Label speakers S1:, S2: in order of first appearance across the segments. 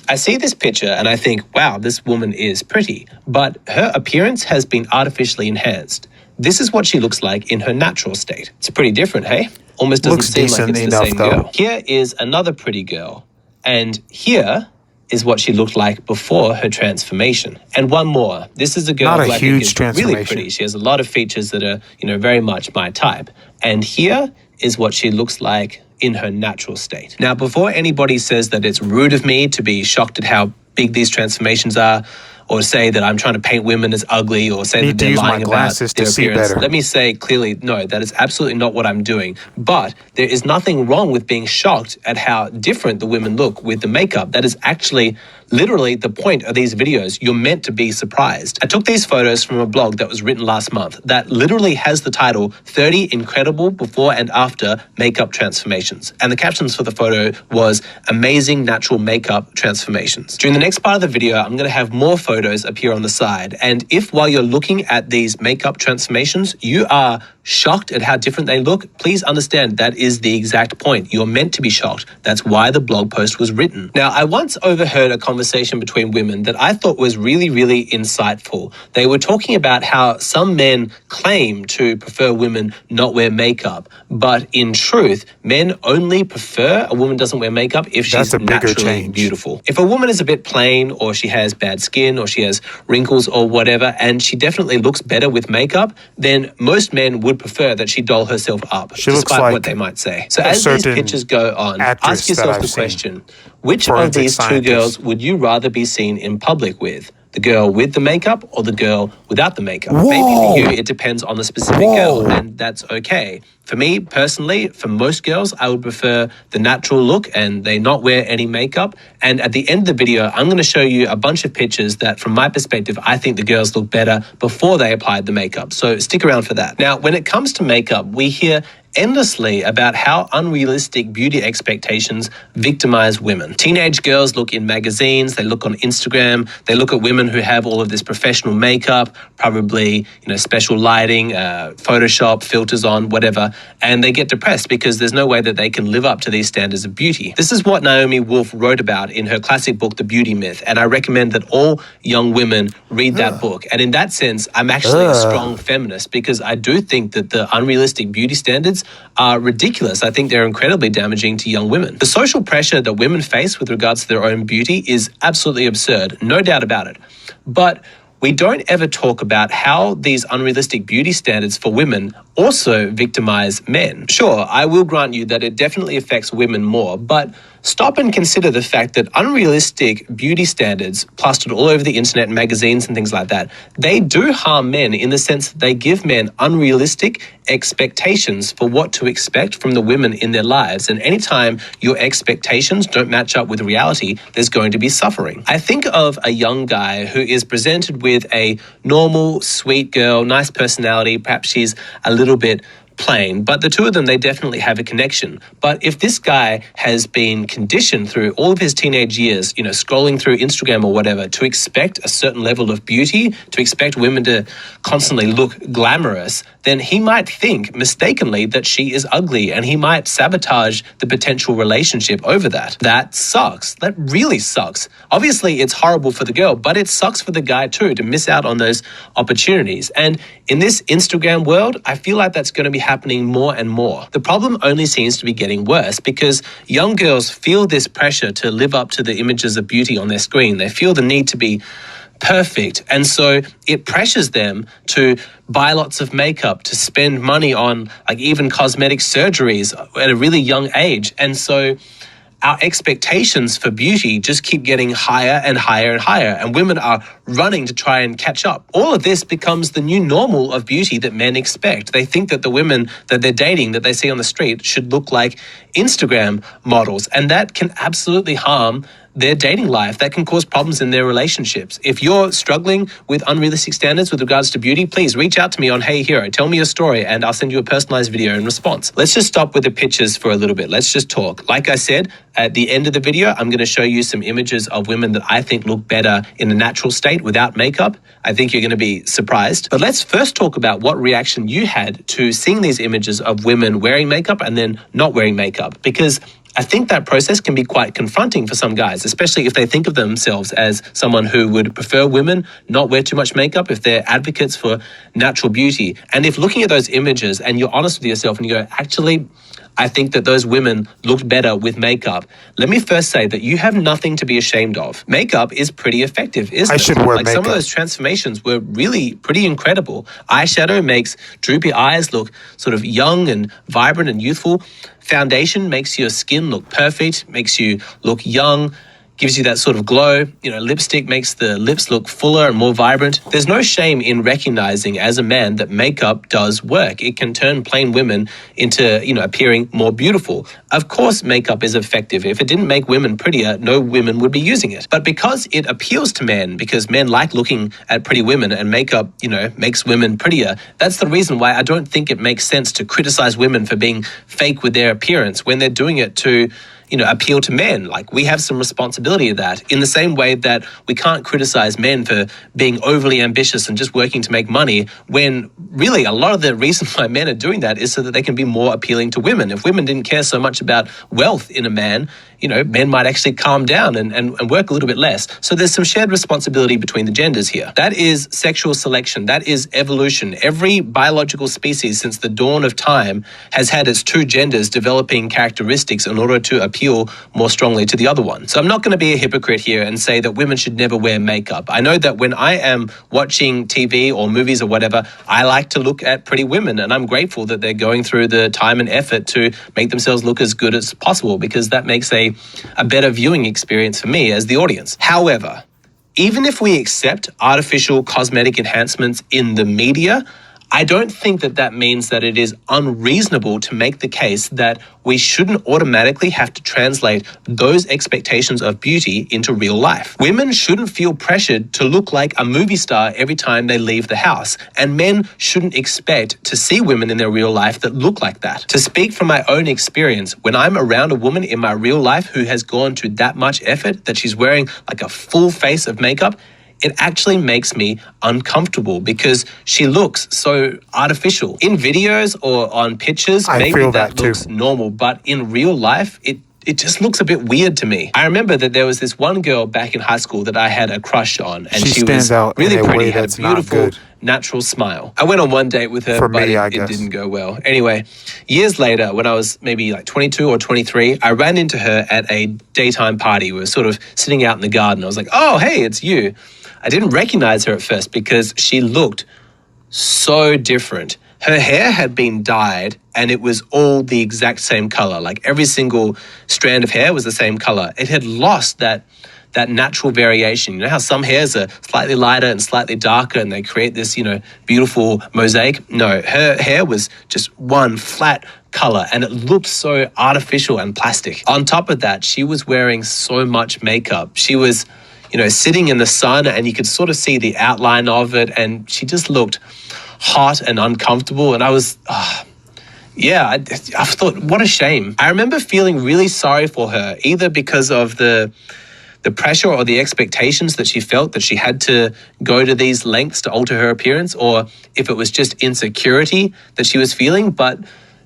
S1: I see this picture and I think, wow, this woman is pretty, but her appearance has been artificially enhanced. This is what she looks like in her natural state. It's pretty different, hey? Almost doesn't seem like it's the same girl. Here is another pretty girl, and here is what she looked like before her transformation. And one more. This is a girl who I think is really pretty. She has a lot of features that are, very much my type. And here is what she looks like in her natural state. Now, before anybody says that it's rude of me to be shocked at how big these transformations are, or say that I'm trying to paint women as ugly, or say that they're lying about their appearance, let me say clearly, no, that is absolutely not what I'm doing. But there is nothing wrong with being shocked at how different the women look with the makeup. That is actually literally the point of these videos. You're meant to be surprised. I took these photos from a blog that was written last month that literally has the title 30 Incredible Before and After Makeup Transformations. And the captions for the photo was Amazing Natural Makeup Transformations. During the next part of the video, I'm going to have more photos appear on the side. And if while you're looking at these makeup transformations, you are shocked at how different they look, please understand that is the exact point. You're meant to be shocked. That's why the blog post was written. Now, I once overheard a conversation between women that I thought was really, really insightful. They were talking about how some men claim to prefer women not wear makeup, but in truth, men only prefer a woman doesn't wear makeup if she's naturally beautiful. If a woman is a bit plain, or she has bad skin, or she has wrinkles or whatever, and she definitely looks better with makeup, then most men would prefer that she doll herself up, despite what they might say. So as these pictures go on, ask yourself the question, which of these two girls would you rather be seen in public with? The girl with the makeup or the girl without the makeup? Maybe for you, it depends on the specific girl, and that's okay. For me, personally, for most girls, I would prefer the natural look and they not wear any makeup. And at the end of the video, I'm going to show you a bunch of pictures that, from my perspective, I think the girls look better before they applied the makeup. So stick around for that. Now, when it comes to makeup, we hear endlessly about how unrealistic beauty expectations victimize women. Teenage girls look in magazines, they look on Instagram, they look at women who have all of this professional makeup, probably, special lighting, Photoshop, filters on, whatever, and they get depressed because there's no way that they can live up to these standards of beauty. This is what Naomi Wolf wrote about in her classic book, The Beauty Myth, and I recommend that all young women read that book. And in that sense, I'm actually a strong feminist because I do think that the unrealistic beauty standards are ridiculous. I think they're incredibly damaging to young women. The social pressure that women face with regards to their own beauty is absolutely absurd, no doubt about it. But we don't ever talk about how these unrealistic beauty standards for women also victimize men. Sure, I will grant you that it definitely affects women more, but stop and consider the fact that unrealistic beauty standards plastered all over the internet and magazines and things like that, they do harm men in the sense that they give men unrealistic expectations for what to expect from the women in their lives. And anytime your expectations don't match up with reality, there's going to be suffering. I think of a young guy who is presented with a normal, sweet girl, nice personality, perhaps she's a little bit plain, but the two of them, they definitely have a connection. But if this guy has been conditioned through all of his teenage years, scrolling through Instagram or whatever, to expect a certain level of beauty, to expect women to constantly look glamorous, then he might think mistakenly that she is ugly, and he might sabotage the potential relationship over that. That sucks. That really sucks. Obviously, it's horrible for the girl, but it sucks for the guy too, to miss out on those opportunities. And in this Instagram world, I feel like that's going to be happening more and more. The problem only seems to be getting worse because young girls feel this pressure to live up to the images of beauty on their screen. They feel the need to be perfect. And so it pressures them to buy lots of makeup, to spend money on even cosmetic surgeries at a really young age. And so our expectations for beauty just keep getting higher and higher and higher, and women are running to try and catch up. All of this becomes the new normal of beauty that men expect. They think that the women that they're dating, that they see on the street, should look like Instagram models, and that can absolutely harm their dating life. That can cause problems in their relationships. If you're struggling with unrealistic standards with regards to beauty, please reach out to me on Hey Hero. Tell me your story and I'll send you a personalized video in response. Let's just stop with the pictures for a little bit. Let's just talk. Like I said, at the end of the video, I'm going to show you some images of women that I think look better in a natural state without makeup. I think you're going to be surprised. But let's first talk about what reaction you had to seeing these images of women wearing makeup and then not wearing makeup. Because I think that process can be quite confronting for some guys, especially if they think of themselves as someone who would prefer women not wear too much makeup, if they're advocates for natural beauty. And if looking at those images and you're honest with yourself and you go, actually, I think that those women looked better with makeup. Let me first say that you have nothing to be ashamed of. Makeup is pretty effective, isn't it?
S2: I should wear makeup.
S1: Some of those transformations were really pretty incredible. Eyeshadow makes droopy eyes look sort of young and vibrant and youthful. Foundation makes your skin look perfect, makes you look young, gives you that sort of glow. Lipstick makes the lips look fuller and more vibrant. There's no shame in recognizing as a man that makeup does work. It can turn plain women into, appearing more beautiful. Of course, makeup is effective. If it didn't make women prettier, no women would be using it. But because it appeals to men, because men like looking at pretty women and makeup, makes women prettier, that's the reason why I don't think it makes sense to criticize women for being fake with their appearance when they're doing it to appeal to men. Like, we have some responsibility of that, in the same way that we can't criticize men for being overly ambitious and just working to make money, when really a lot of the reason why men are doing that is so that they can be more appealing to women. If women didn't care so much about wealth in a man, men might actually calm down and work a little bit less. So there's some shared responsibility between the genders here. That is sexual selection. That is evolution. Every biological species since the dawn of time has had its two genders developing characteristics in order to appeal more strongly to the other one. So I'm not going to be a hypocrite here and say that women should never wear makeup. I know that when I am watching TV or movies or whatever, I like to look at pretty women, and I'm grateful that they're going through the time and effort to make themselves look as good as possible, because that makes a better viewing experience for me as the audience. However, even if we accept artificial cosmetic enhancements in the media, I don't think that means that it is unreasonable to make the case that we shouldn't automatically have to translate those expectations of beauty into real life. Women shouldn't feel pressured to look like a movie star every time they leave the house, and men shouldn't expect to see women in their real life that look like that. To speak from my own experience, when I'm around a woman in my real life who has gone to that much effort, that she's wearing like a full face of makeup, it actually makes me uncomfortable because she looks so artificial. In videos or on pictures, maybe that looks normal, but in real life, it just looks a bit weird to me. I remember that there was this one girl back in high school that I had a crush on, and she was really pretty, had a beautiful, natural smile. I went on one date with her, but it didn't go well. Anyway, years later, when I was maybe like 22 or 23, I ran into her at a daytime party. We were sort of sitting out in the garden. I was like, oh, hey, it's you. I didn't recognize her at first because she looked so different. Her hair had been dyed and it was all the exact same color. Like every single strand of hair was the same color. It had lost that natural variation. You know how some hairs are slightly lighter and slightly darker and they create this, beautiful mosaic? No, her hair was just one flat color and it looked so artificial and plastic. On top of that, she was wearing so much makeup. She was sitting in the sun and you could sort of see the outline of it, and she just looked hot and uncomfortable. And I was, I thought, what a shame. I remember feeling really sorry for her, either because of the pressure or the expectations that she felt that she had to go to these lengths to alter her appearance, or if it was just insecurity that she was feeling. But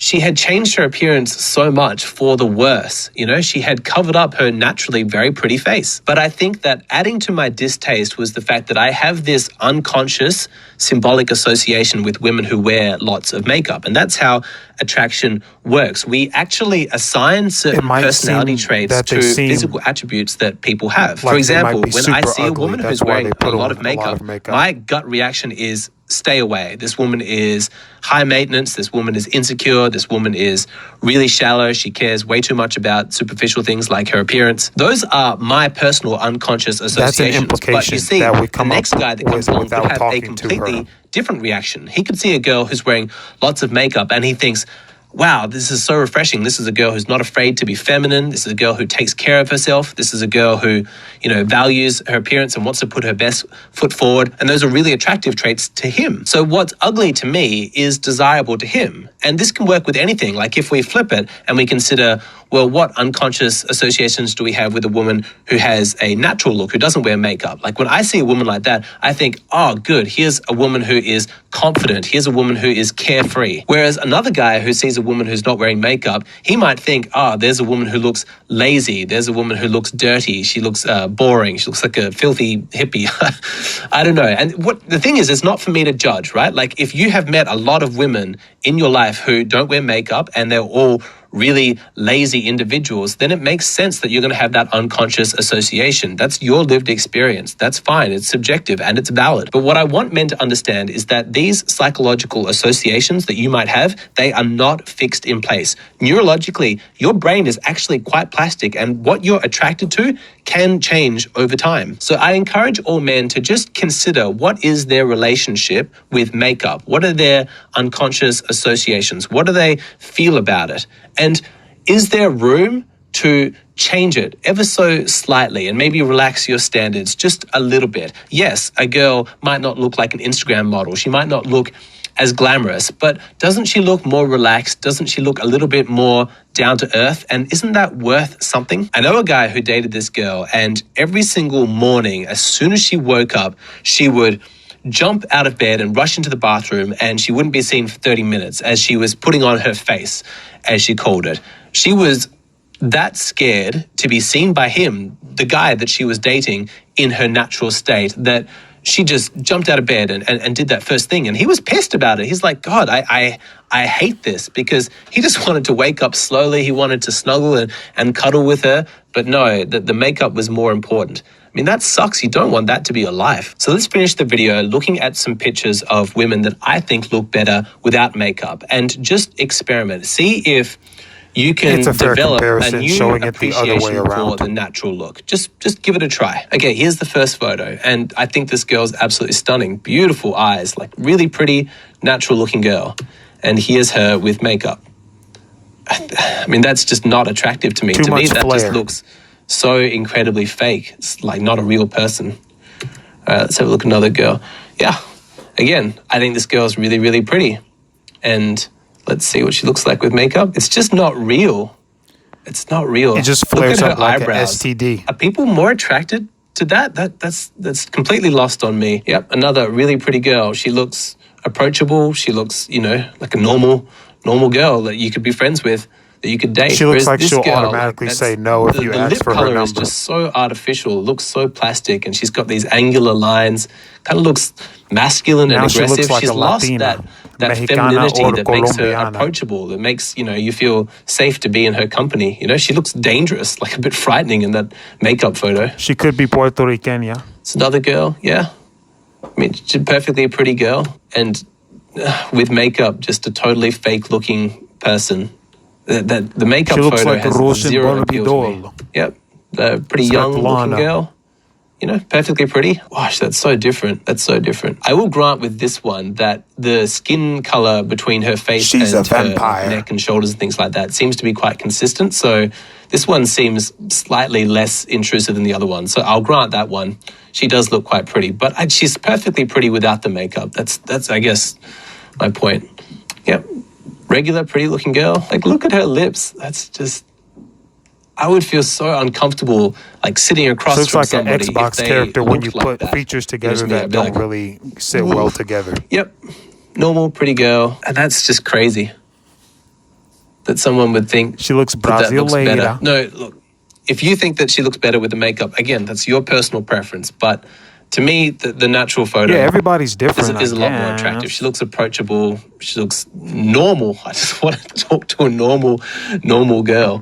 S1: she had changed her appearance so much for the worse. She had covered up her naturally very pretty face. But I think that adding to my distaste was the fact that I have this unconscious symbolic association with women who wear lots of makeup. And that's how attraction works. We actually assign certain personality traits to physical attributes that people have. For example, when I see a woman who's wearing a lot of makeup, my gut reaction is, stay away. This woman is high maintenance. This woman is insecure. This woman is really shallow. She cares way too much about superficial things like her appearance. Those are my personal unconscious associations. That's an implication. But you see, the next guy that comes along could have a completely different reaction. He could see a girl who's wearing lots of makeup and he thinks, wow, this is so refreshing. This is a girl who's not afraid to be feminine. This is a girl who takes care of herself. This is a girl who, values her appearance and wants to put her best foot forward. And those are really attractive traits to him. So what's ugly to me is desirable to him. And this can work with anything. Like if we flip it and we consider, well, what unconscious associations do we have with a woman who has a natural look, who doesn't wear makeup? Like when I see a woman like that, I think, oh, good, here's a woman who is confident. Here's a woman who is carefree. Whereas another guy who sees a a woman who's not wearing makeup, he might think, there's a woman who looks lazy. There's a woman who looks dirty. She looks boring. She looks like a filthy hippie. I don't know. And what the thing is, it's not for me to judge, right? Like, if you have met a lot of women in your life who don't wear makeup and they're all really lazy individuals, then it makes sense that you're going to have that unconscious association. That's your lived experience. That's fine. It's subjective and it's valid. But what I want men to understand is that these psychological associations that you might have, they are not fixed in place. Neurologically, your brain is actually quite plastic, and what you're attracted to can change over time. So I encourage all men to just consider, what is their relationship with makeup? What are their unconscious associations? What do they feel about it? And is there room to change it ever so slightly and maybe relax your standards just a little bit? Yes, a girl might not look like an Instagram model. She might not look as glamorous, but doesn't she look more relaxed? Doesn't she look a little bit more down to earth? And isn't that worth something? I know a guy who dated this girl, and every single morning, as soon as she woke up, she would jump out of bed and rush into the bathroom, and she wouldn't be seen for 30 minutes as she was putting on her face, as she called it. She was that scared to be seen by him, the guy that she was dating, in her natural state, that she just jumped out of bed and did that first thing. And he was pissed about it. He's like, God, I hate this, because he just wanted to wake up slowly. He wanted to snuggle and cuddle with her. But no, the makeup was more important. I mean, that sucks. You don't want that to be your life. So let's finish the video looking at some pictures of women that I think look better without makeup, and just experiment. See if you can develop a new appreciation for the natural look. Just give it a try. Okay, here's the first photo, and I think this girl's absolutely stunning. Beautiful eyes, like really pretty, natural looking girl. And here's her with makeup. I mean, that's just not attractive to me. To me, that just looks so incredibly fake. It's like not a real person. All right, let's have a look at another girl. Yeah, again, I think this girl's really, really pretty. And let's see what she looks like with makeup. It's just not real. It's not real.
S2: It just flares up like eyebrows. An STD.
S1: Are people more attracted to that? That's completely lost on me. Yep, another really pretty girl. She looks approachable. She looks, like a normal girl that you could be friends with, that you could date.
S2: She looks like she'll automatically say no if you ask for her number.
S1: The lip color is just so artificial. It looks so plastic, and she's got these angular lines. Kind of looks masculine and aggressive.
S2: She looks like
S1: she's
S2: a
S1: lost
S2: Latina,
S1: that femininity that makes her approachable, that makes, you feel safe to be in her company. She looks dangerous, like a bit frightening in that makeup photo.
S2: She could be Puerto Rican, yeah.
S1: It's another girl, yeah. I mean, she's a perfectly pretty girl, and with makeup, just a totally fake-looking person. The makeup photo
S2: like
S1: has zero appeal to me. Yep, a pretty young-looking girl. Perfectly pretty. Gosh, that's so different. I will grant with this one that the skin color between her face and her neck and shoulders and things like that seems to be quite consistent. So this one seems slightly less intrusive than the other one. So I'll grant that one. She does look quite pretty, but she's perfectly pretty without the makeup. That's I guess my point. Yep, regular pretty looking girl. Like, look at her lips. That's just, I would feel so uncomfortable, like sitting across from somebody.
S2: Looks like an Xbox character when you put features together that don't really sit well together.
S1: Yep, normal pretty girl, and that's just crazy. That someone would think
S2: she looks better.
S1: No, look, if you think that she looks better with the makeup, again, that's your personal preference. But to me, the natural photo,
S2: everybody's different.
S1: Is a lot more attractive. She looks approachable. She looks normal. I just want to talk to a normal girl.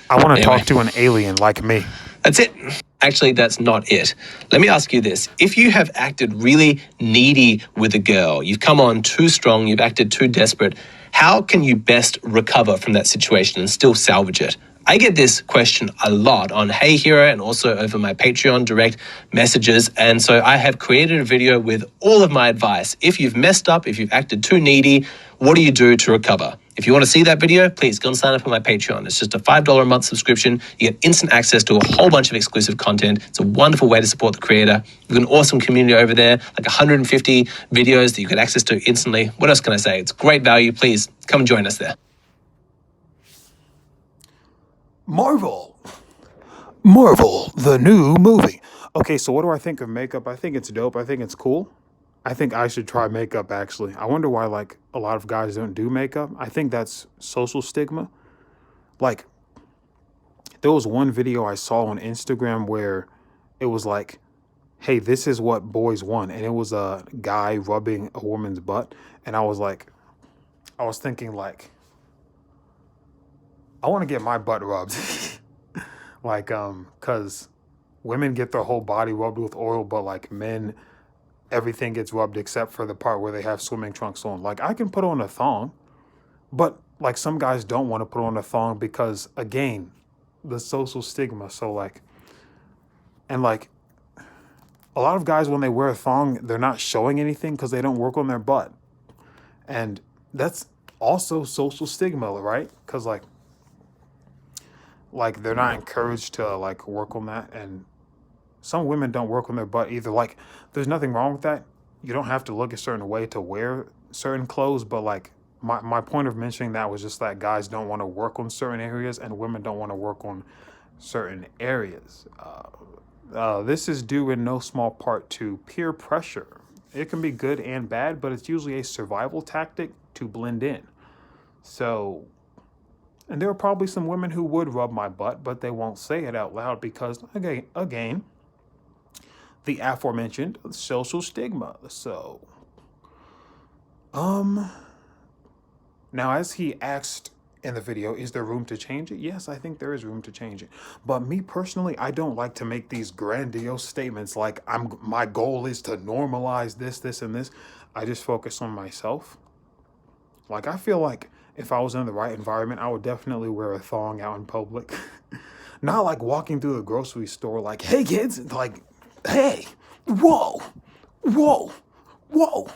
S2: I want to talk to an alien like me.
S1: That's it. Actually, that's not it. Let me ask you this. If you have acted really needy with a girl, you've come on too strong, you've acted too desperate, how can you best recover from that situation and still salvage it? I get this question a lot on Hey Hero and also over my Patreon direct messages. And so I have created a video with all of my advice. If you've messed up, if you've acted too needy, what do you do to recover? If you want to see that video, please go and sign up on my Patreon. It's just a $5 a month subscription. You get instant access to a whole bunch of exclusive content. It's a wonderful way to support the creator. We've got an awesome community over there, like 150 videos that you get access to instantly. What else can I say? It's great value. Please come and join us there.
S2: Marvel, the new movie. Okay, so what do I think of makeup? I think it's dope. I think it's cool. I think I should try makeup actually. I wonder why like a lot of guys don't do makeup. I think that's social stigma. Like there was one video I saw on Instagram where it was like, hey, this is what boys want. And it was a guy rubbing a woman's butt. And I was thinking like, I want to get my butt rubbed. Like, cause women get their whole body rubbed with oil, but like men, everything gets rubbed except for the part where they have swimming trunks on. Like I can put on a thong, but like some guys don't want to put on a thong because again, the social stigma. So like, and like a lot of guys when they wear a thong, they're not showing anything because they don't work on their butt. And that's also social stigma, right? Because like they're not encouraged to like work on that. And some women don't work on their butt either. Like there's nothing wrong with that. You don't have to look a certain way to wear certain clothes, but like my point of mentioning that was just that guys don't want to work on certain areas and women don't want to work on certain areas. This is due in no small part to peer pressure. It can be good and bad, but it's usually a survival tactic to blend in. So, and there are probably some women who would rub my butt, but they won't say it out loud because, again, the aforementioned social stigma. So, now as he asked in the video, is there room to change it? Yes, I think there is room to change it. But me personally, I don't like to make these grandiose statements like my goal is to normalize this, and this. I just focus on myself. Like I feel like if I was in the right environment, I would definitely wear a thong out in public. Not like walking through the grocery store like, hey kids, like, hey, whoa, whoa, whoa.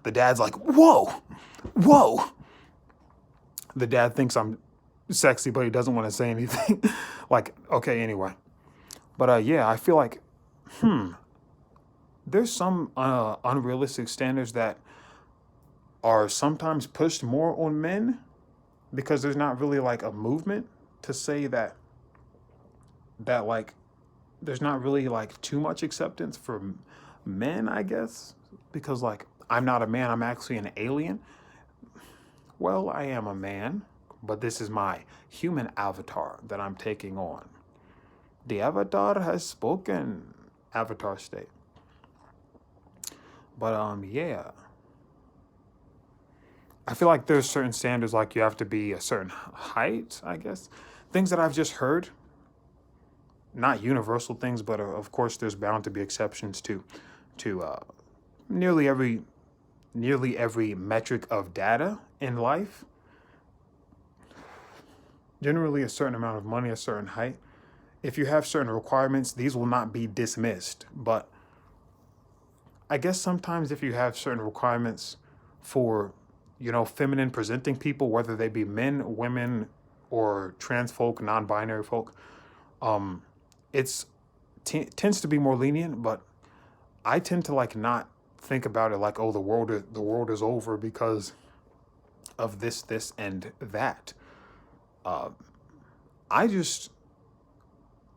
S2: The dad's like, whoa, whoa. The dad thinks I'm sexy, but he doesn't want to say anything. Like, okay, anyway. But yeah, I feel like, there's some unrealistic standards that are sometimes pushed more on men because there's not really like a movement to say that like there's not really like too much acceptance for men, I guess, because like I'm not a man, I'm actually an alien. Well, I am a man, but this is my human avatar that I'm taking on. The avatar has spoken. Avatar state. But yeah. I feel like there's certain standards, like you have to be a certain height, I guess. Things that I've just heard. Not universal things, but of course there's bound to be exceptions to nearly every metric of data in life. Generally a certain amount of money, a certain height. If you have certain requirements, these will not be dismissed. But I guess sometimes if you have certain requirements for, feminine presenting people, whether they be men, women, or trans folk, non-binary folk, it's tends to be more lenient. But I tend to like not think about it like, oh, the world is over because of this, and that.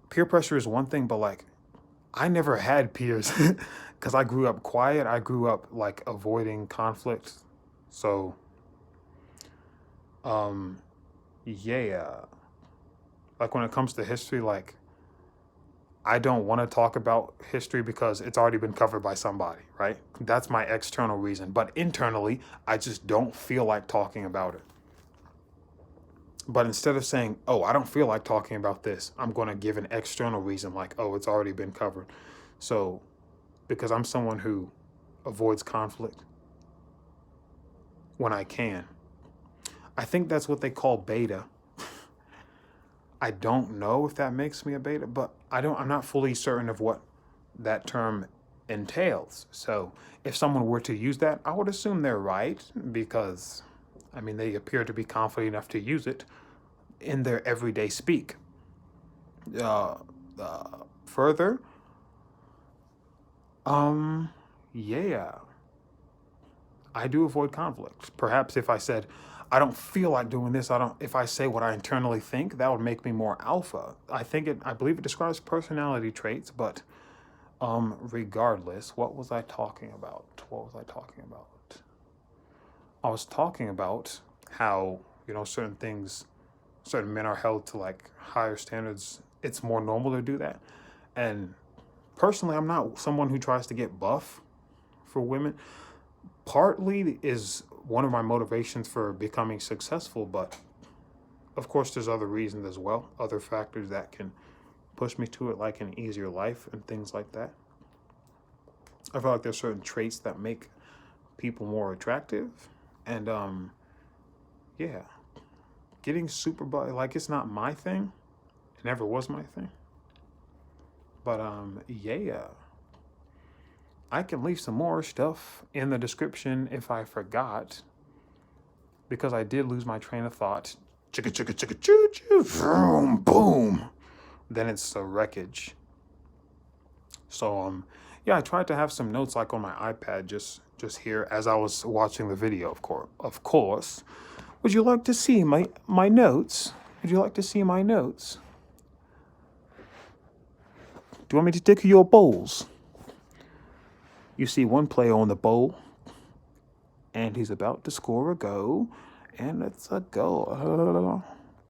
S2: Peer pressure is one thing, but like I never had peers because I grew up quiet. I grew up like avoiding conflict. So, yeah, like when it comes to history, like I don't want to talk about history because it's already been covered by somebody, right? That's my external reason. But internally, I just don't feel like talking about it. But instead of saying, oh, I don't feel like talking about this, I'm going to give an external reason like, oh, it's already been covered. So, because I'm someone who avoids conflict when I can. I think that's what they call beta. I don't know if that makes me a beta, but I'm not fully certain of what that term entails. So if someone were to use that, I would assume they're right because, I mean, they appear to be confident enough to use it in their everyday speak. Further, yeah, I do avoid conflict. Perhaps if I said, I don't feel like doing this, if I say what I internally think, that would make me more alpha. I believe it describes personality traits, but Regardless, what was I talking about? What was I talking about? I was talking about how, certain things, certain men are held to like higher standards. It's more normal to do that. And personally, I'm not someone who tries to get buff for women. Partly is one of my motivations for becoming successful, but of course, there's other reasons as well, other factors that can push me to it, like an easier life and things like that. I feel like there's certain traits that make people more attractive. And yeah, getting super buff, like, it's not my thing. It never was my thing. But yeah, I can leave some more stuff in the description if I forgot, because I did lose my train of thought. Chicka chicka chicka choo choo, vroom, boom. Then it's the wreckage. So yeah, I tried to have some notes like on my iPad, just here as I was watching the video. Of course. Would you like to see my notes? Would you like to see my notes? Do you want me to tickle your bowls? You see one player on the bowl, and he's about to score a goal, and it's a goal.